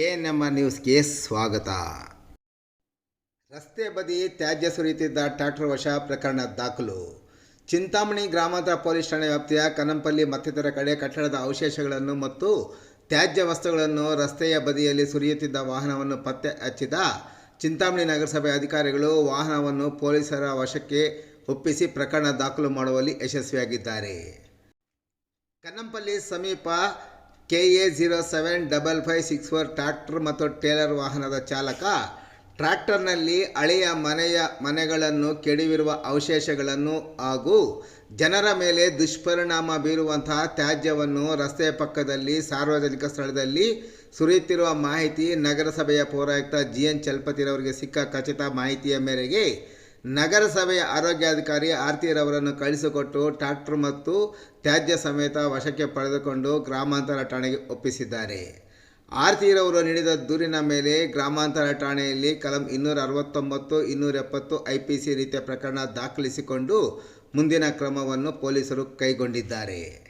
ನಮ್ಮ ನ್ಯೂಸ್ಗೆ ಸ್ವಾಗತ. ರಸ್ತೆ ಬದಿ ತ್ಯಾಜ್ಯ ಸುರಿಯುತ್ತಿದ್ದ ಟ್ರ್ಯಾಕ್ಟರ್ ವಶ ಪ್ರಕರಣ ದಾಖಲು. ಚಿಂತಾಮಣಿ ಗ್ರಾಮಾಂತರ ಪೊಲೀಸ್ ಠಾಣೆ ವ್ಯಾಪ್ತಿಯ ಕನಂಪಲ್ಲಿ ಮತ್ತಿತರ ಕಡೆ ಕಟ್ಟಡದ ಅವಶೇಷಗಳನ್ನು ಮತ್ತು ತ್ಯಾಜ್ಯ ವಸ್ತುಗಳನ್ನು ರಸ್ತೆಯ ಬದಿಯಲ್ಲಿ ಸುರಿಯುತ್ತಿದ್ದ ವಾಹನವನ್ನು ಪತ್ತೆ ಹಚ್ಚಿದ ಚಿಂತಾಮಣಿ ನಗರಸಭೆ ಅಧಿಕಾರಿಗಳು ವಾಹನವನ್ನು ಪೊಲೀಸರ ವಶಕ್ಕೆ ಒಪ್ಪಿಸಿ ಪ್ರಕರಣ ದಾಖಲು ಮಾಡುವಲ್ಲಿ ಯಶಸ್ವಿಯಾಗಿದ್ದಾರೆ. ಕನ್ನಂಪಲ್ಲಿ ಸಮೀಪ KA075564 ಟ್ರ್ಯಾಕ್ಟರ್ ಮತ್ತು ಟೇಲರ್ ವಾಹನದ ಚಾಲಕ ಟ್ರ್ಯಾಕ್ಟರ್ನಲ್ಲಿ ಹಳೆಯ ಮನೆಗಳನ್ನು ಕೆಡವಿರುವ ಅವಶೇಷಗಳನ್ನು ಹಾಗೂ ಜನರ ಮೇಲೆ ದುಷ್ಪರಿಣಾಮ ಬೀರುವಂತಹ ತ್ಯಾಜ್ಯವನ್ನು ರಸ್ತೆಯ ಪಕ್ಕದಲ್ಲಿ ಸಾರ್ವಜನಿಕ ಸ್ಥಳದಲ್ಲಿ ಸುರಿಯುತ್ತಿರುವ ಮಾಹಿತಿ ನಗರಸಭೆಯ ಪೌರಾಯುಕ್ತ GN ಚಲಪತಿರವರಿಗೆ ಸಿಕ್ಕ ಖಚಿತ ಮಾಹಿತಿಯ ಮೇರೆಗೆ ನಗರಸಭೆಯ ಆರೋಗ್ಯಾಧಿಕಾರಿ ಆರ್ತಿರವರನ್ನು ಕಳಿಸಿಕೊಟ್ಟು ಟ್ರ್ಯಾಕ್ಟರ್ ಮತ್ತು ತ್ಯಾಜ್ಯ ಸಮೇತ ವಶಕ್ಕೆ ಪಡೆದುಕೊಂಡು ಗ್ರಾಮಾಂತರ ಠಾಣೆಗೆ ಒಪ್ಪಿಸಿದ್ದಾರೆ. ಆರ್ತಿರವರು ನೀಡಿದ ದೂರಿನ ಮೇಲೆ ಗ್ರಾಮಾಂತರ ಠಾಣೆಯಲ್ಲಿ ಕಲಂ 269, 270 IPC ರೀತಿಯ ಪ್ರಕರಣ ದಾಖಲಿಸಿಕೊಂಡು ಮುಂದಿನ ಕ್ರಮವನ್ನು ಪೊಲೀಸರು ಕೈಗೊಂಡಿದ್ದಾರೆ.